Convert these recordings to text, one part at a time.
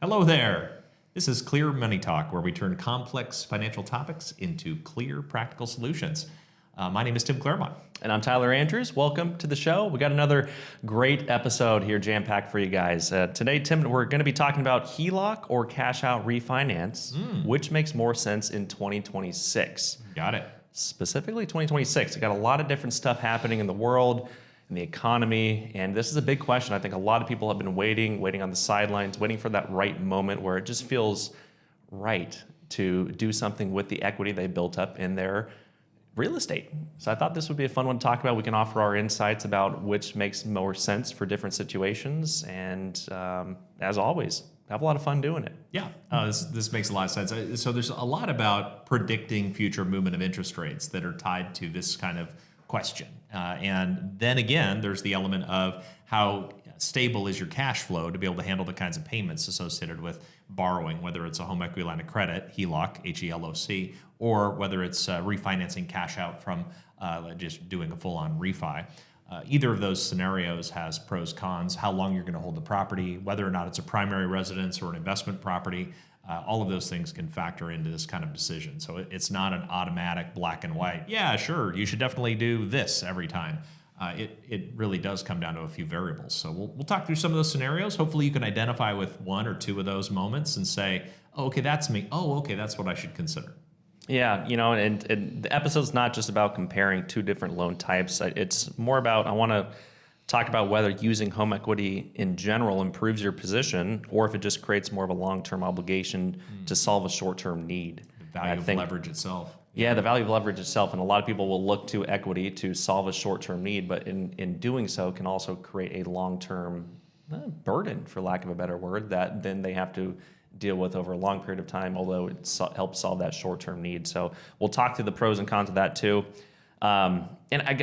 Hello there. This is Clear Money Talk, where we turn complex financial topics into clear, practical solutions. My name is Tim Clairmont. And I'm Tyler Andrews. Welcome to the show. We got another great episode here jam-packed for you guys. Today, Tim, we're going to be talking about HELOC or cash out refinance, which makes more sense in 2026. Got it. Specifically 2026. We got a lot of different stuff happening in the world, in the economy, and this is a big question. I think a lot of people have been waiting on the sidelines, waiting for that right moment where it just feels right to do something with the equity they built up in their real estate. So I thought this would be a fun one to talk about. We can offer our insights about which makes more sense for different situations, and as always, have a lot of fun doing it. Yeah, this makes a lot of sense. So there's a lot about predicting future movement of interest rates that are tied to this kind of question. And then again, there's the element of how stable is your cash flow to be able to handle the kinds of payments associated with borrowing, whether it's a home equity line of credit, HELOC, H-E-L-O-C, or whether it's refinancing cash out from just doing a full-on refi. Either of those scenarios has pros, cons, how long you're going to hold the property, whether or not it's a primary residence or an investment property. All of those things can factor into this kind of decision. So it's not an automatic black and white, yeah, sure, you should definitely do this every time. It really does come down to a few variables. So we'll talk through some of those scenarios. Hopefully you can identify with one or two of those moments and say, oh, okay, that's me. Oh, okay, that's what I should consider. Yeah, and the episode's not just about comparing two different loan types. It's more about, I want to talk about whether using home equity in general improves your position or if it just creates more of a long-term obligation to solve a short-term need. The value of leverage itself. Yeah, the value of leverage itself. And a lot of people will look to equity to solve a short-term need, but in doing so can also create a long-term burden, for lack of a better word, that then they have to deal with over a long period of time, although it helps solve that short-term need. So we'll talk through the pros and cons of that too.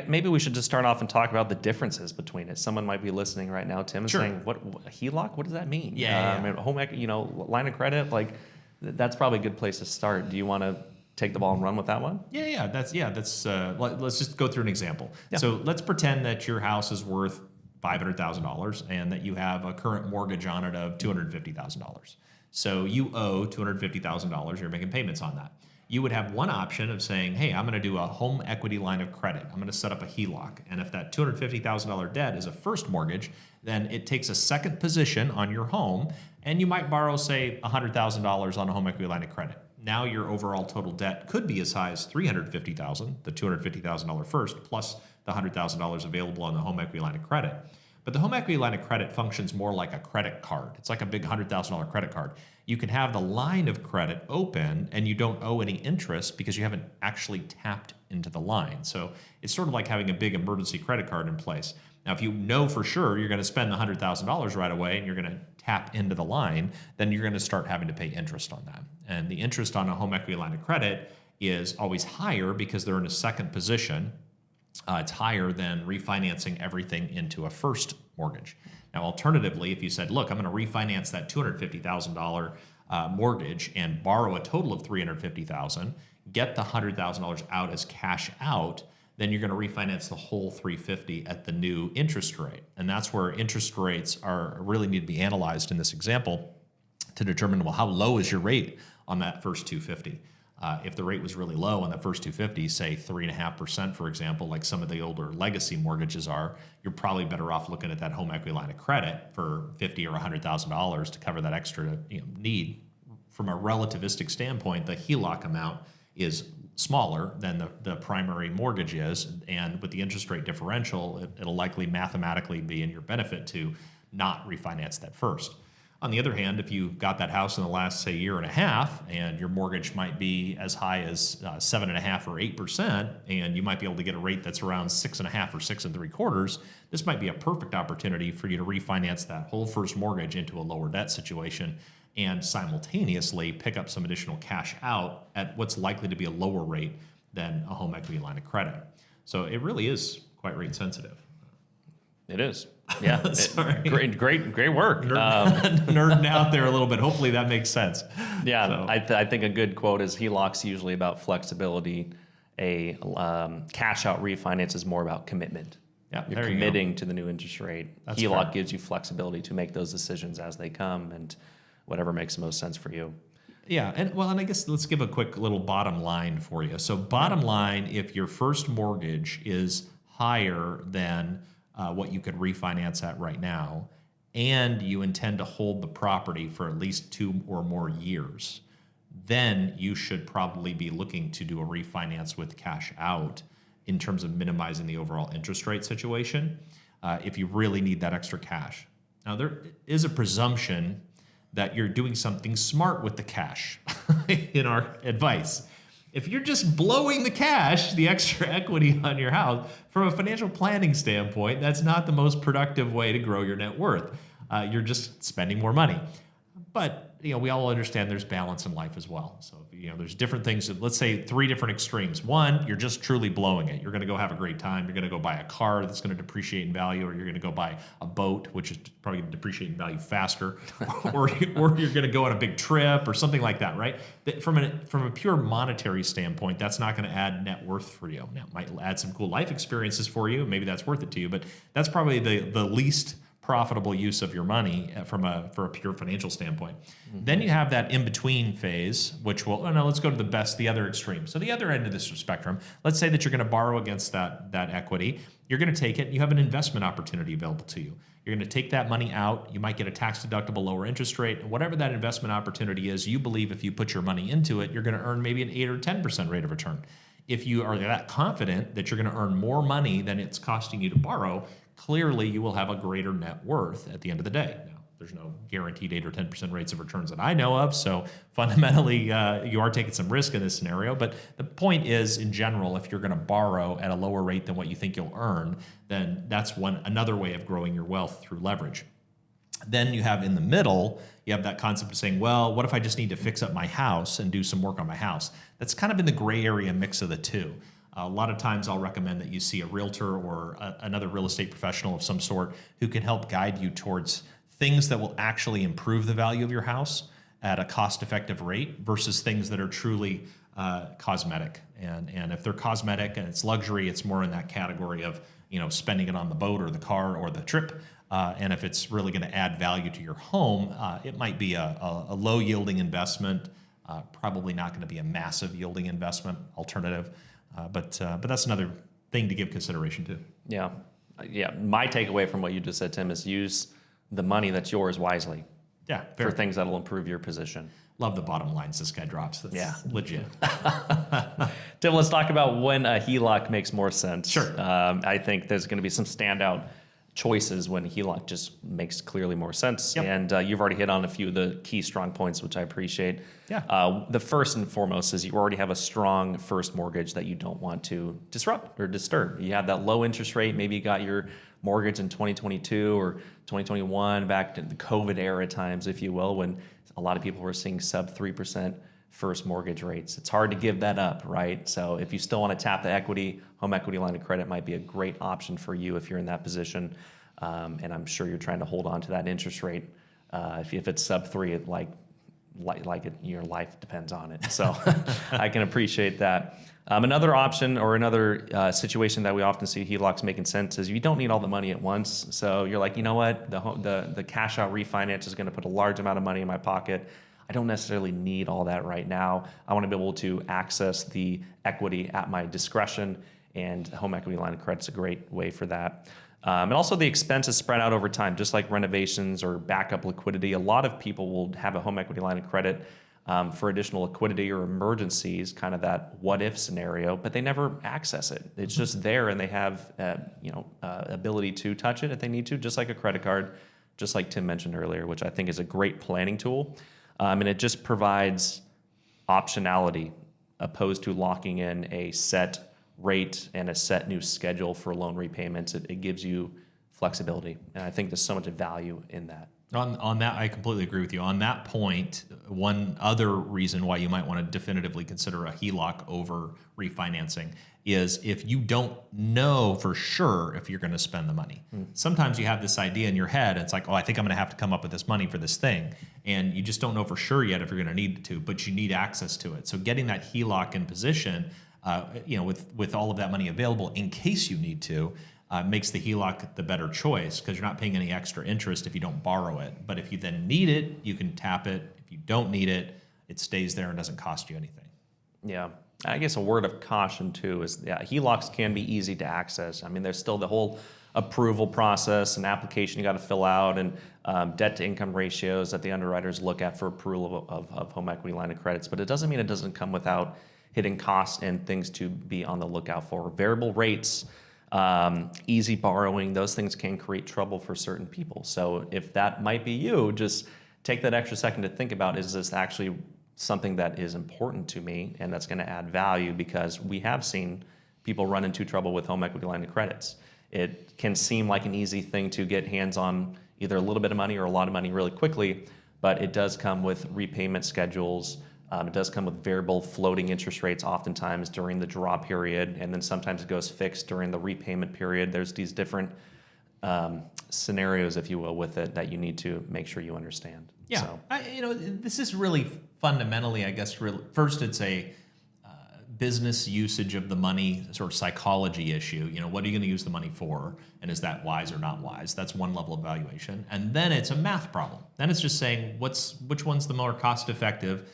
Maybe we should just start off and talk about the differences between it. Someone might be listening right now, Tim, and saying, "What HELOC? What does that mean?" Yeah, I mean, home equity, line of credit. Like, that's probably a good place to start. Do you want to take the ball and run with that one? That's. Let's just go through an example. Yeah. So let's pretend that your house is worth $500,000 and that you have a current mortgage on it of $250,000. So you owe $250,000. You're making payments on that. You would have one option of saying, hey, I'm going to do a home equity line of credit. I'm going to set up a HELOC. And if that $250,000 debt is a first mortgage, then it takes a second position on your home, and you might borrow, say, $100,000 on a home equity line of credit. Now your overall total debt could be as high as $350,000, the $250,000 first, plus the $100,000 available on the home equity line of credit. But the home equity line of credit functions more like a credit card. It's like a big $100,000 credit card. You can have the line of credit open and you don't owe any interest because you haven't actually tapped into the line. So it's sort of like having a big emergency credit card in place. Now, if you know for sure you're going to spend the $100,000 right away and you're going to tap into the line, then you're going to start having to pay interest on that. And the interest on a home equity line of credit is always higher because they're in a second position. It's higher than refinancing everything into a first mortgage. Now, alternatively, if you said, look, I'm going to refinance that $250,000 mortgage and borrow a total of $350,000, get the $100,000 out as cash out, then you're going to refinance the whole $350,000 at the new interest rate. And that's where interest rates really need to be analyzed in this example to determine, well, how low is your rate on that first $250,000? If the rate was really low on the first $250,000, say 3.5%, for example, like some of the older legacy mortgages are, you're probably better off looking at that home equity line of credit for $50,000 or $100,000 to cover that extra need. From a relativistic standpoint, the HELOC amount is smaller than the primary mortgage is, and with the interest rate differential, it'll likely mathematically be in your benefit to not refinance that first. On the other hand, if you got that house in the last, say, year and a half, and your mortgage might be as high as 7.5% or 8%, and you might be able to get a rate that's around 6.5% or 6.75%, this might be a perfect opportunity for you to refinance that whole first mortgage into a lower debt situation and simultaneously pick up some additional cash out at what's likely to be a lower rate than a home equity line of credit. So it really is quite rate sensitive. It is. Yeah. Sorry. Great work. Nerding out there a little bit. Hopefully that makes sense. Yeah. So. I think a good quote is HELOC's usually about flexibility. A cash out refinance is more about commitment. Yeah, You're committing to the new interest rate. That's HELOC fair. gives you flexibility to make those decisions as they come. And whatever makes the most sense for you. Yeah, and I guess let's give a quick little bottom line for you. So bottom line, if your first mortgage is higher than what you could refinance at right now, and you intend to hold the property for at least 2 or more years, then you should probably be looking to do a refinance with cash out in terms of minimizing the overall interest rate situation if you really need that extra cash. Now, there is a presumption that you're doing something smart with the cash in our advice. If you're just blowing the cash, the extra equity on your house, from a financial planning standpoint, that's not the most productive way to grow your net worth. You're just spending more money. But we all understand there's balance in life as well. So there's different things. Let's say 3 different extremes. One, you're just truly blowing it. You're going to go have a great time. You're going to go buy a car that's going to depreciate in value, or you're going to go buy a boat, which is probably going to depreciate in value faster, or you're going to go on a big trip or something like that, right? From a pure monetary standpoint, that's not going to add net worth for you. Now, it might add some cool life experiences for you. Maybe that's worth it to you, but that's probably the least profitable use of your money for a pure financial standpoint. Mm-hmm. Then you have that in-between phase, which let's go to the other extreme. So the other end of this spectrum, let's say that you're going to borrow against that equity. You're going to take it. You have an investment opportunity available to you. You're going to take that money out. You might get a tax-deductible lower interest rate. Whatever that investment opportunity is, you believe if you put your money into it, you're going to earn maybe an 8 or 10% rate of return. If you are that confident that you're going to earn more money than it's costing you to borrow, clearly you will have a greater net worth at the end of the day. Now, there's no guaranteed 8 or 10% rates of returns that I know of, so fundamentally you are taking some risk in this scenario. But the point is, in general, if you're going to borrow at a lower rate than what you think you'll earn, then that's another way of growing your wealth through leverage. Then you have in the middle, you have that concept of saying, well, what if I just need to fix up my house and do some work on my house? That's kind of in the gray area mix of the two. A lot of times I'll recommend that you see a realtor or another real estate professional of some sort who can help guide you towards things that will actually improve the value of your house at a cost-effective rate versus things that are truly cosmetic. And if they're cosmetic and it's luxury, it's more in that category of spending it on the boat or the car or the trip. And if it's really going to add value to your home, it might be a low-yielding investment, probably not going to be a massive yielding investment alternative. But that's another thing to give consideration to. Yeah. My takeaway from what you just said, Tim, is use the money that's yours wisely. Yeah, for things that'll improve your position. Love the bottom lines this guy drops. That's legit. Tim, let's talk about when a HELOC makes more sense. Sure. I think there's going to be some standout choices when HELOC just makes clearly more sense. Yep. And you've already hit on a few of the key strong points, which I appreciate. Yeah. The first and foremost is you already have a strong first mortgage that you don't want to disrupt or disturb. You have that low interest rate. Maybe you got your mortgage in 2022 or 2021, back to the COVID era times, if you will, when a lot of people were seeing sub 3% first mortgage rates. It's hard to give that up, right? So if you still want to tap the equity, home equity line of credit might be a great option for you if you're in that position. And I'm sure you're trying to hold on to that interest rate. If it's sub 3, your life depends on it. So I can appreciate that. Another option or another situation that we often see HELOCs making sense is you don't need all the money at once. So you're like, you know what, the cash out refinance is going to put a large amount of money in my pocket. I don't necessarily need all that right now. I want to be able to access the equity at my discretion, and home equity line of credit is a great way for that. And also the expense is spread out over time, just like renovations or backup liquidity. A lot of people will have a home equity line of credit for additional liquidity or emergencies, kind of that what if scenario, but they never access it. It's just there, and they have ability to touch it if they need to, just like a credit card, just like Tim mentioned earlier, which I think is a great planning tool. And it just provides optionality opposed to locking in a set rate and a set new schedule for loan repayments. It gives you flexibility, and I think there's so much value in that. On that, I completely agree with you. On that point, one other reason why you might want to definitively consider a HELOC over refinancing is if you don't know for sure if you're going to spend the money. Sometimes you have this idea in your head, it's like, oh, I think I'm going to have to come up with this money for this thing. And you just don't know for sure yet if you're going to need to, but you need access to it. So getting that HELOC in position, with all of that money available in case you need to, makes the HELOC the better choice because you're not paying any extra interest if you don't borrow it. But if you then need it, you can tap it. If you don't need it, it stays there and doesn't cost you anything. Yeah. I guess a word of caution too is, HELOCs can be easy to access. I mean, there's still the whole approval process and application you got to fill out, and debt to income ratios that the underwriters look at for approval of home equity line of credits. But it doesn't mean it doesn't come without hidden costs and things to be on the lookout for. Variable rates, easy borrowing, those things can create trouble for certain people. So if that might be you, just take that extra second to think about, is this actually something that is important to me and that's going to add value? Because we have seen people run into trouble with home equity line of credits. It can seem like an easy thing to get hands on either a little bit of money or a lot of money really quickly, but it does come with repayment schedules. It does come with variable floating interest rates oftentimes during the draw period, and then sometimes it goes fixed during the repayment period. There's these different scenarios, if you will, with it that you need to make sure you understand. Yeah, So, this is really fundamentally, I guess, first it's a business usage of the money sort of psychology issue. What are you going to use the money for? And is that wise or not wise? That's one level of evaluation. And then it's a math problem. Then it's just saying which one's the more cost-effective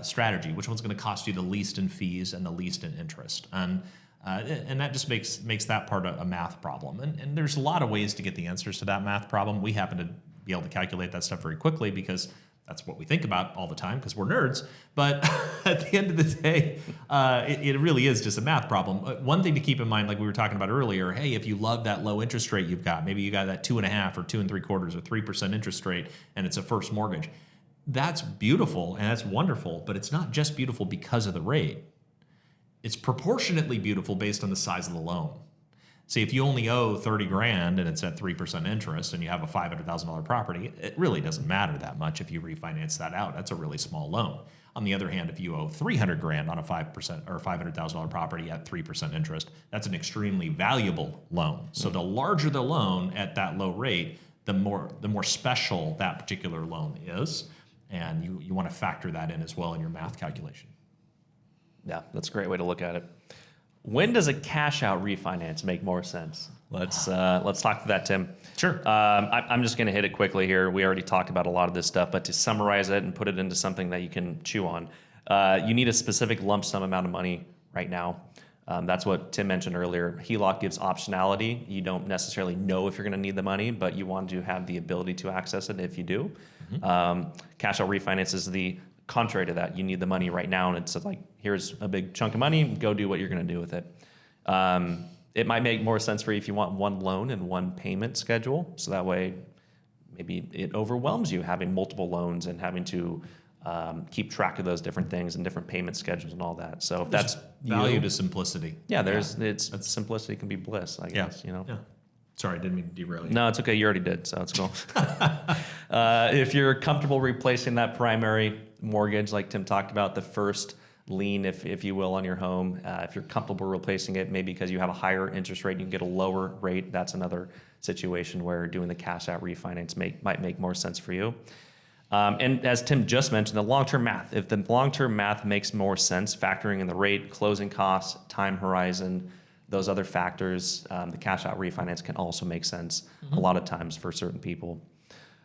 strategy? Which one's going to cost you the least in fees and the least in interest? And that just makes that part a math problem. And there's a lot of ways to get the answers to that math problem. We happen to be able to calculate that stuff very quickly because that's what we think about all the time because we're nerds. But at the end of the day, it really is just a math problem. One thing to keep in mind, like we were talking about earlier, hey, if you love that low interest rate you've got, maybe you got that 2.5 or 2 3/4 or 3% interest rate, and it's a first mortgage. That's beautiful and that's wonderful, but it's not just beautiful because of the rate. It's proportionately beautiful based on the size of the loan. See, if you only owe 30 grand and it's at 3% interest and you have a $500,000 property, it really doesn't matter that much if you refinance that out. That's a really small loan. On the other hand, if you owe 300 grand on a 5% or $500,000 property at 3% interest, that's an extremely valuable loan. So the larger the loan at that low rate, the more special that particular loan is. And you want to factor that in as well in your math calculation. yeah, that's a great way to look at it. When does a cash out refinance make more sense? Let's talk to that, Tim. Sure. I'm just going to hit it quickly here. We already talked about a lot of this stuff, but to summarize it and put it into something that you can chew on, you need a specific lump sum amount of money right now. That's what Tim mentioned earlier. HELOC gives optionality. You don't necessarily know if you're going to need the money, but you want to have the ability to access it if you do. Cash out refinance is the contrary to that. You need the money right now, and it's like, here's a big chunk of money, go do what you're going to do with it. It might make more sense for you if you want one loan and one payment schedule, so that way maybe it overwhelms you having multiple loans and having to keep track of those different things and different payment schedules and all that. So if that's value to simplicity. it's simplicity can be bliss, I guess. Yeah. Sorry, I didn't mean to derail you. No, it's okay. You already did, so it's cool. If you're comfortable replacing that primary mortgage, like Tim talked about, the first lien, if you will, on your home, if you're comfortable replacing it, maybe because you have a higher interest rate, you can get a lower rate. That's another situation where doing the cash out refinance might make more sense for you. And as Tim just mentioned, the long-term math. If the long-term math makes more sense, factoring in the rate, closing costs, time horizon, those other factors, the cash out refinance can also make sense a lot of times for certain people.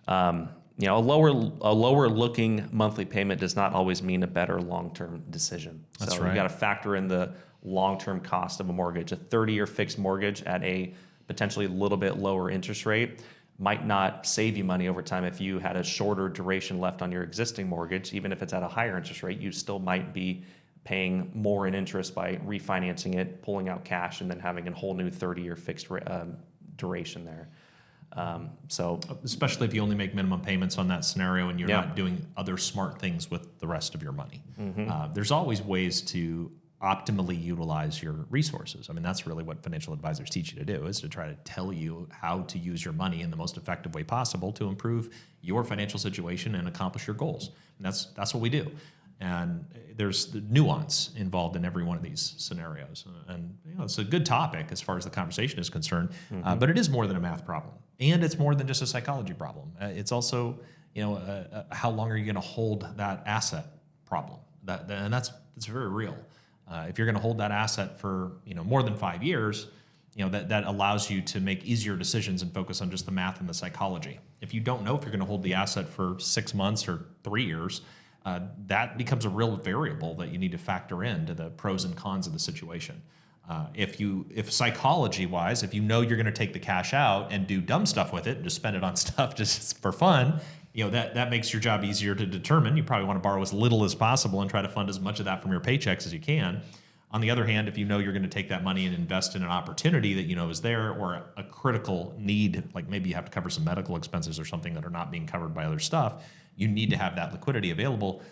A lower looking monthly payment does not always mean a better long-term decision. That's so right. You got to factor in the long-term cost of a mortgage. A 30-year fixed mortgage at a potentially a little bit lower interest rate might not save you money over time. If you had a shorter duration left on your existing mortgage, even if it's at a higher interest rate, you still might be paying more in interest by refinancing it, pulling out cash, and then having a whole new 30-year fixed duration there. So especially if you only make minimum payments on that scenario and you're not doing other smart things with the rest of your money. There's always ways to optimally utilize your resources. I mean, that's really what financial advisors teach you to do, is to try to tell you how to use your money in the most effective way possible to improve your financial situation and accomplish your goals. And that's what we do. And there's the nuance involved in every one of these scenarios. And it's a good topic as far as the conversation is concerned, but it is more than a math problem. And it's more than just a psychology problem. It's also, how long are you going to hold that asset problem? And that's very real. If you're going to hold that asset for more than 5 years, that allows you to make easier decisions and focus on just the math and the psychology. If you don't know if you're going to hold the asset for 6 months or 3 years, that becomes a real variable that you need to factor into the pros and cons of the situation. If psychology wise, if you know you're going to take the cash out and do dumb stuff with it, and just spend it on stuff just for fun, that makes your job easier to determine. You probably want to borrow as little as possible and try to fund as much of that from your paychecks as you can. On the other hand, if you know you're going to take that money and invest in an opportunity that you know is there, or a critical need, like maybe you have to cover some medical expenses or something that are not being covered by other stuff, you need to have that liquidity available.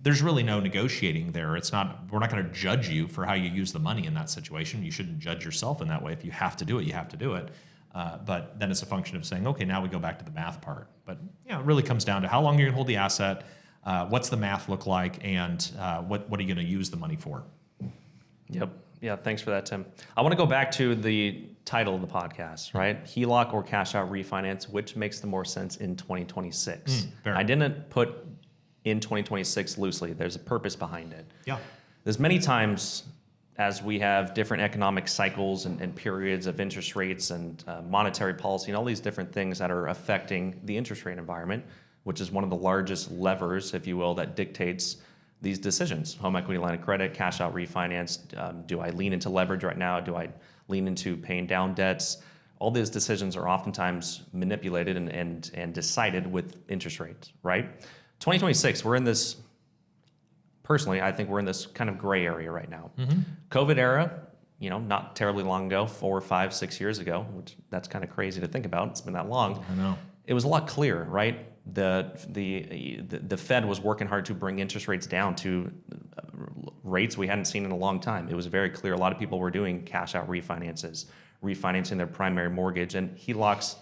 There's really no negotiating there. We're not going to judge you for how you use the money in that situation. You shouldn't judge yourself in that way. If you have to do it, you have to do it. But then it's a function of saying, okay, now we go back to the math part. But it really comes down to how long you're going to hold the asset, what's the math look like, and what are you going to use the money for? Yep. Yeah, thanks for that, Tim. I want to go back to the title of the podcast, right? HELOC or cash out refinance, which makes the more sense in 2026? I didn't put in 2026 loosely. There's a purpose behind it. Yeah. There's many times as we have different economic cycles and periods of interest rates and monetary policy and all these different things that are affecting the interest rate environment, which is one of the largest levers, if you will, that dictates these decisions. Home equity line of credit, cash out refinance. Do I lean into leverage right now? Do I lean into paying down debts? All these decisions are oftentimes manipulated and decided with interest rates, right? 2026, we're in this, personally, I think we're in this kind of gray area right now. COVID era, not terribly long ago, 4, 5, 6 years ago, which that's kind of crazy to think about. It's been that long. I know. It was a lot clearer, right? The Fed was working hard to bring interest rates down to rates we hadn't seen in a long time. It was very clear. A lot of people were doing cash out refinances, refinancing their primary mortgage, and HELOCs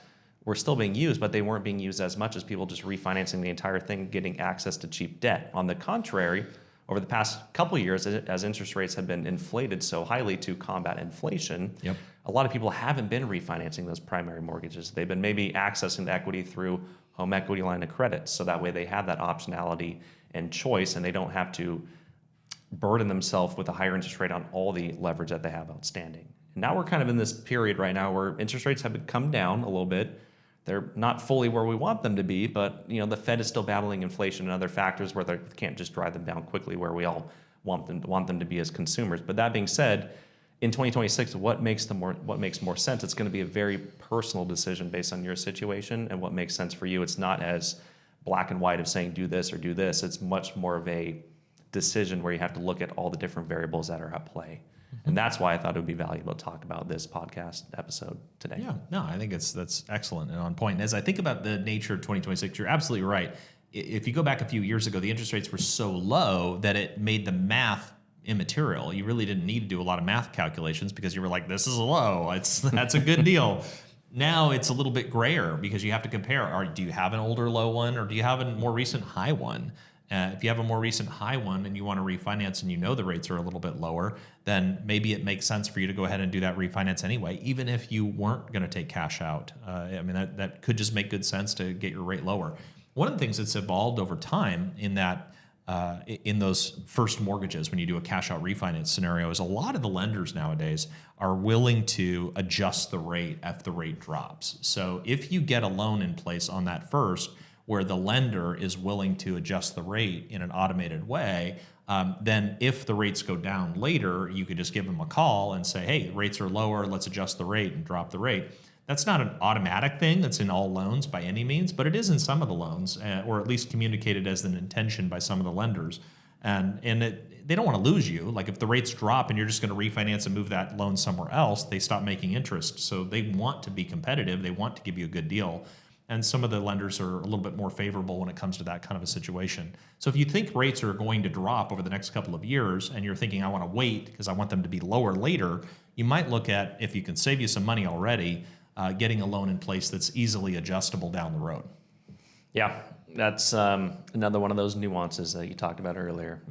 were still being used, but they weren't being used as much as people just refinancing the entire thing, getting access to cheap debt. On the contrary, over the past couple of years, as interest rates have been inflated so highly to combat inflation, a lot of people haven't been refinancing those primary mortgages. They've been maybe accessing the equity through home equity line of credit, so that way they have that optionality and choice, and they don't have to burden themselves with a higher interest rate on all the leverage that they have outstanding. And now we're kind of in this period right now where interest rates have come down a little bit. They're not fully where we want them to be, but the Fed is still battling inflation and other factors where they can't just drive them down quickly where we all want them to be as consumers. But that being said, in 2026, what makes more sense? It's going to be a very personal decision based on your situation and what makes sense for you. It's not as black and white of saying do this or do this. It's much more of a decision where you have to look at all the different variables that are at play. And that's why I thought it would be valuable to talk about this podcast episode today. Yeah, no, I think that's excellent and on point. And as I think about the nature of 2026, you're absolutely right. If you go back a few years ago, the interest rates were so low that it made the math immaterial. You really didn't need to do a lot of math calculations because you were like, this is low. That's a good deal. Now it's a little bit grayer because you have to compare. Do you have an older low one or do you have a more recent high one? If you have a more recent high one and you want to refinance and the rates are a little bit lower, then maybe it makes sense for you to go ahead and do that refinance anyway, even if you weren't going to take cash out. That could just make good sense to get your rate lower. One of the things that's evolved over time in that in those first mortgages, when you do a cash out refinance scenario, is a lot of the lenders nowadays are willing to adjust the rate if the rate drops. So if you get a loan in place on that first, where the lender is willing to adjust the rate in an automated way, then if the rates go down later, you could just give them a call and say, hey, rates are lower, let's adjust the rate and drop the rate. That's not an automatic thing that's in all loans by any means, but it is in some of the loans, or at least communicated as an intention by some of the lenders. And they don't want to lose you. Like if the rates drop and you're just going to refinance and move that loan somewhere else, they stop making interest. So they want to be competitive. They want to give you a good deal. And some of the lenders are a little bit more favorable when it comes to that kind of a situation. So if you think rates are going to drop over the next couple of years and you're thinking, I want to wait because I want them to be lower later, you might look at, if you can save you some money already, getting a loan in place that's easily adjustable down the road. Yeah, that's another one of those nuances that you talked about earlier.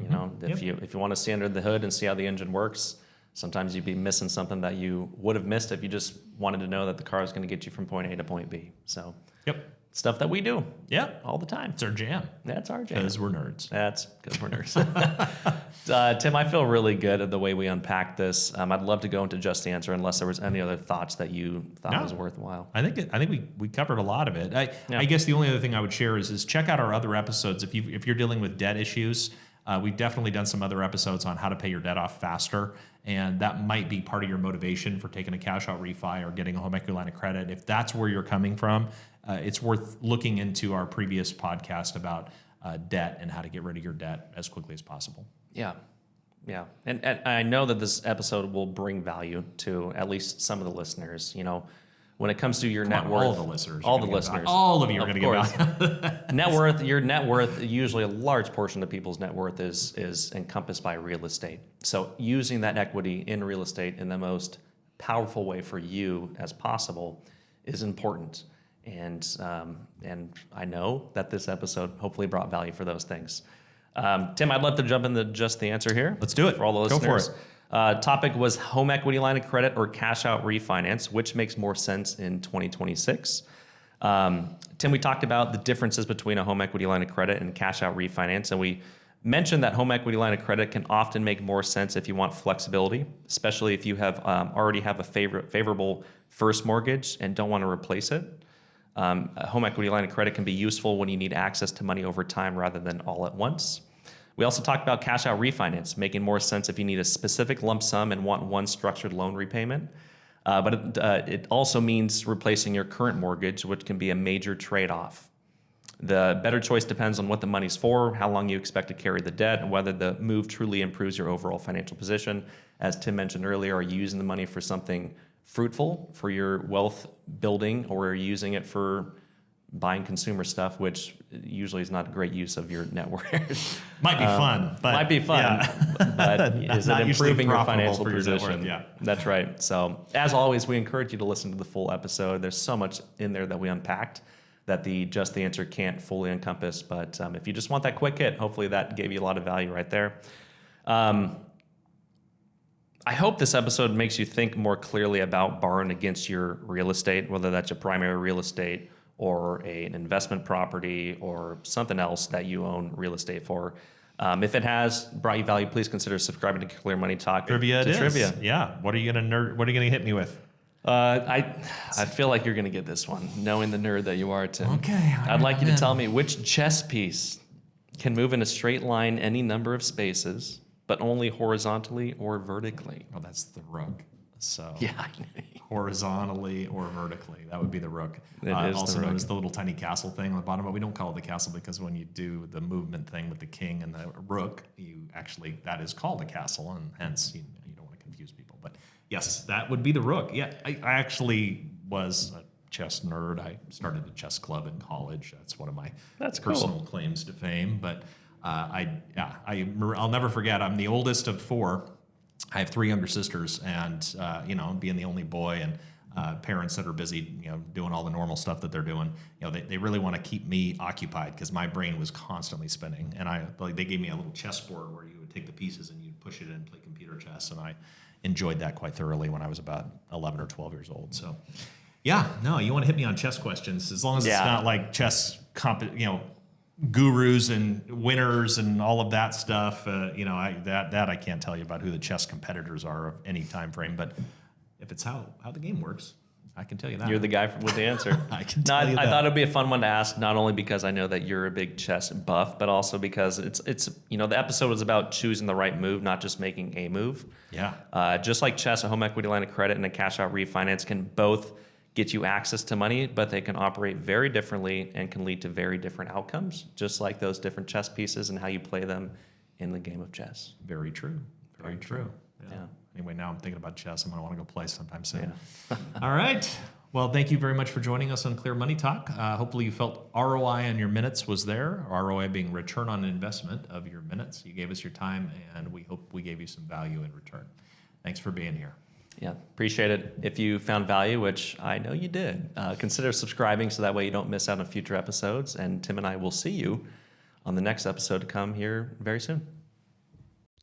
If you want to see under the hood and see how the engine works, sometimes you'd be missing something that you would have missed if you just wanted to know that the car is going to get you from point A to point B. So, stuff that we do Yeah. all the time. It's our jam. That's our jam. Because we're nerds. That's because we're nerds. Tim, I feel really good at the way we unpacked this. I'd love to go into just the answer unless there was any other thoughts that you thought was worthwhile. I think we covered a lot of it. I guess the only other thing I would share is check out our other episodes. If you're dealing with debt issues, we've definitely done some other episodes on how to pay your debt off faster, and that might be part of your motivation for taking a cash out refi or getting a home equity line of credit. If that's where you're coming from, it's worth looking into our previous podcast about debt and how to get rid of your debt as quickly as possible. Yeah. Yeah. And I know that this episode will bring value to at least some of the listeners. You know, when it comes to your net worth, all the listeners, all of you are going to get value. Net worth, your net worth, usually a large portion of people's net worth is encompassed by real estate. So using that equity in real estate in the most powerful way for you as possible is important. And I know that this episode hopefully brought value for those things. Tim, I'd love to jump into just the answer here. Let's do it. For all the listeners. Go for it. Topic was home equity line of credit or cash out refinance, which makes more sense in 2026. Tim, we talked about the differences between a home equity line of credit and cash out refinance, and we mentioned that home equity line of credit can often make more sense if you want flexibility, especially if you have already have a favorable first mortgage and don't want to replace it. A home equity line of credit can be useful when you need access to money over time rather than all at once. We also talked about cash out refinance, making more sense if you need a specific lump sum and want one structured loan repayment. But it also means replacing your current mortgage, which can be a major trade-off. The better choice depends on what the money's for, how long you expect to carry the debt, and whether the move truly improves your overall financial position. As Tim mentioned earlier, are you using the money for something fruitful for your wealth building, or are you using it for buying consumer stuff, which usually is not a great use of your net worth? Might be fun. But but is it improving your financial for your net position? worth, yeah. That's right. So as always, we encourage you to listen to the full episode. There's so much in there that we unpacked that just the answer can't fully encompass. But if you just want that quick hit, hopefully that gave you a lot of value right there. I hope this episode makes you think more clearly about borrowing against your real estate, whether that's your primary real estate or an investment property or something else that you own real estate for. If it has brought you value, please consider subscribing to Clear Money Talk. Trivia. Yeah. What are you gonna hit me with? I feel like you're gonna get this one, knowing the nerd that you are, Tim. Okay. I'd like you to tell me which chess piece can move in a straight line any number of spaces, but only horizontally or vertically. Oh, that's the rook. So Yeah. horizontally or vertically, that would be the rook. It is Also the known rook. as the little tiny castle thing on the bottom, but we don't call it the castle because when you do the movement thing with the king and the rook, that is called a castle, and hence you don't want to confuse people. But yes, that would be the rook. Yeah, I actually was a chess nerd. I started a chess club in college. That's one of my personal claims to fame. But I'll never forget. I'm the oldest of four. I have three younger sisters, and being the only boy and parents that are busy, doing all the normal stuff that they're doing, they really want to keep me occupied because my brain was constantly spinning. And they gave me a little chessboard where you would take the pieces and you'd push it in and play computer chess, and I enjoyed that quite thoroughly when I was about 11 or 12 years old. So, yeah, no, you want to hit me on chess questions as long as it's not like chess gurus and winners and all of that stuff. I can't tell you about who the chess competitors are of any time frame, but if it's how the game works, I can tell you that. You're the guy with the answer. I can tell you that. I thought it'd be a fun one to ask, not only because I know that you're a big chess buff, but also because it's the episode was about choosing the right move, not just making a move. Yeah. Just like chess, a home equity line of credit and a cash out refinance can both get you access to money, but they can operate very differently and can lead to very different outcomes, just like those different chess pieces and how you play them in the game of chess. Very true. Very true. Yeah. Anyway, now I'm thinking about chess. I'm going to want to go play sometime soon. Yeah. All right. Well, thank you very much for joining us on Clear Money Talk. Hopefully you felt ROI on your minutes was there, ROI being return on investment of your minutes. You gave us your time, and we hope we gave you some value in return. Thanks for being here. Yeah, appreciate it. If you found value, which I know you did, consider subscribing so that way you don't miss out on future episodes. And Tim and I will see you on the next episode to come here very soon.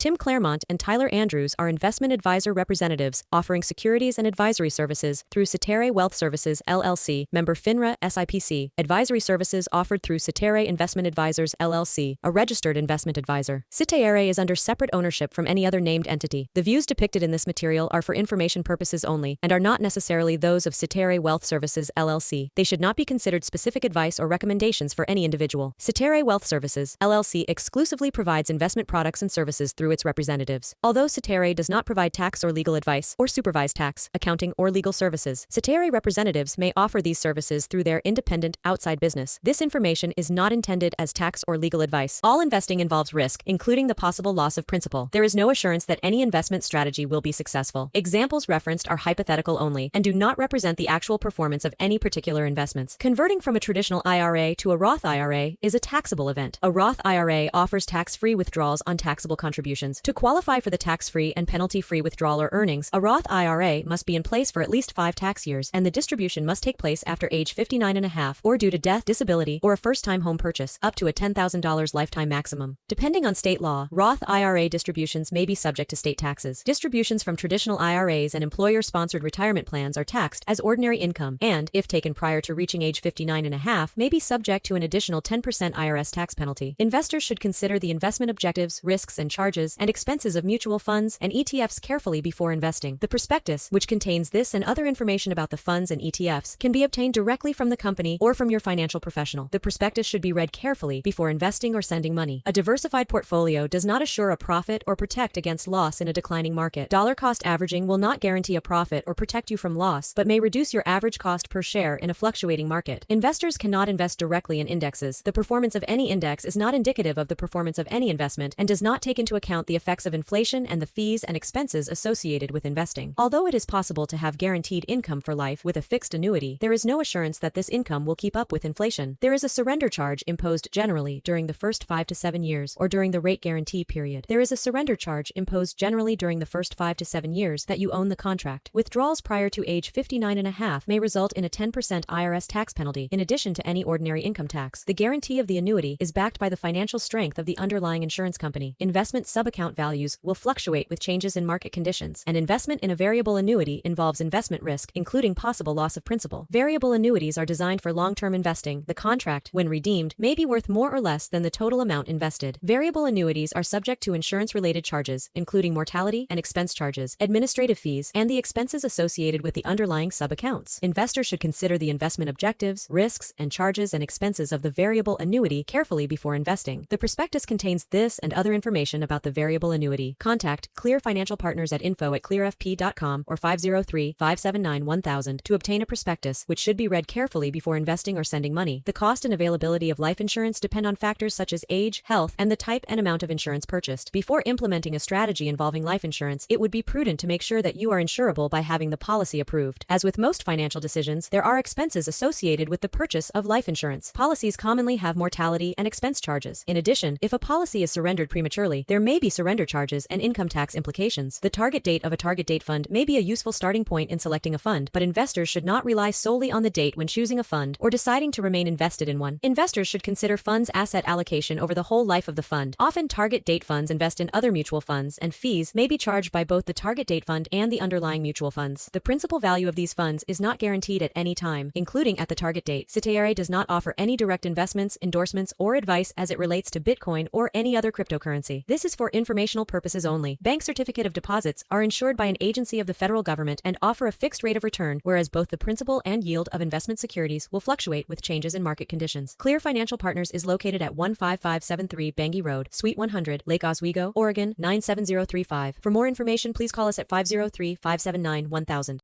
Tim Clairmont and Tyler Andrews are investment advisor representatives offering securities and advisory services through Cetere Wealth Services LLC, member FINRA SIPC. Advisory services offered through Cetere Investment Advisors LLC, a registered investment advisor. Cetere is under separate ownership from any other named entity. The views depicted in this material are for information purposes only and are not necessarily those of Cetere Wealth Services LLC. They should not be considered specific advice or recommendations for any individual. Cetere Wealth Services LLC exclusively provides investment products and services through its representatives. Although Cetere does not provide tax or legal advice or supervise tax, accounting, or legal services, Cetere representatives may offer these services through their independent, outside business. This information is not intended as tax or legal advice. All investing involves risk, including the possible loss of principal. There is no assurance that any investment strategy will be successful. Examples referenced are hypothetical only and do not represent the actual performance of any particular investments. Converting from a traditional IRA to a Roth IRA is a taxable event. A Roth IRA offers tax-free withdrawals on taxable contributions. To qualify for the tax-free and penalty-free withdrawal or earnings, a Roth IRA must be in place for at least 5 tax years, and the distribution must take place after age 59 and a half or due to death, disability, or a first-time home purchase, up to a $10,000 lifetime maximum. Depending on state law, Roth IRA distributions may be subject to state taxes. Distributions from traditional IRAs and employer-sponsored retirement plans are taxed as ordinary income and, if taken prior to reaching age 59 and a half, may be subject to an additional 10% IRS tax penalty. Investors should consider the investment objectives, risks and charges, and expenses of mutual funds and ETFs carefully before investing. The prospectus, which contains this and other information about the funds and ETFs, can be obtained directly from the company or from your financial professional. The prospectus should be read carefully before investing or sending money. A diversified portfolio does not assure a profit or protect against loss in a declining market. Dollar cost averaging will not guarantee a profit or protect you from loss, but may reduce your average cost per share in a fluctuating market. Investors cannot invest directly in indexes. The performance of any index is not indicative of the performance of any investment and does not take into account the effects of inflation and the fees and expenses associated with investing. Although it is possible to have guaranteed income for life with a fixed annuity, there is no assurance that this income will keep up with inflation. There is a surrender charge imposed generally during the first 5 to 7 years or during the rate guarantee period. There is a surrender charge imposed generally during the first 5 to 7 years that you own the contract. Withdrawals prior to age 59 and a half may result in a 10% IRS tax penalty in addition to any ordinary income tax. The guarantee of the annuity is backed by the financial strength of the underlying insurance company. Investment subaccount values will fluctuate with changes in market conditions. An investment in a variable annuity involves investment risk, including possible loss of principal. Variable annuities are designed for long-term investing. The contract, when redeemed, may be worth more or less than the total amount invested. Variable annuities are subject to insurance-related charges, including mortality and expense charges, administrative fees, and the expenses associated with the underlying subaccounts. Investors should consider the investment objectives, risks, and charges and expenses of the variable annuity carefully before investing. The prospectus contains this and other information about the variable annuity. Contact Clear Financial Partners at info@clearfp.com or 503-579-1000 to obtain a prospectus, which should be read carefully before investing or sending money. The cost and availability of life insurance depend on factors such as age, health, and the type and amount of insurance purchased. Before implementing a strategy involving life insurance, it would be prudent to make sure that you are insurable by having the policy approved. As with most financial decisions, there are expenses associated with the purchase of life insurance. Policies commonly have mortality and expense charges. In addition, if a policy is surrendered prematurely, there may be surrender charges and income tax implications. The target date of a target date fund may be a useful starting point in selecting a fund, but investors should not rely solely on the date when choosing a fund or deciding to remain invested in one. Investors should consider funds' asset allocation over the whole life of the fund. Often target date funds invest in other mutual funds, and fees may be charged by both the target date fund and the underlying mutual funds. The principal value of these funds is not guaranteed at any time, including at the target date. Cetere does not offer any direct investments, endorsements, or advice as it relates to Bitcoin or any other cryptocurrency. This is for informational purposes only. Bank certificate of deposits are insured by an agency of the federal government and offer a fixed rate of return, whereas both the principal and yield of investment securities will fluctuate with changes in market conditions. Clear Financial Partners is located at 15573 Bangui Road, Suite 100, Lake Oswego, Oregon 97035. For more information, please call us at 503-579-1000.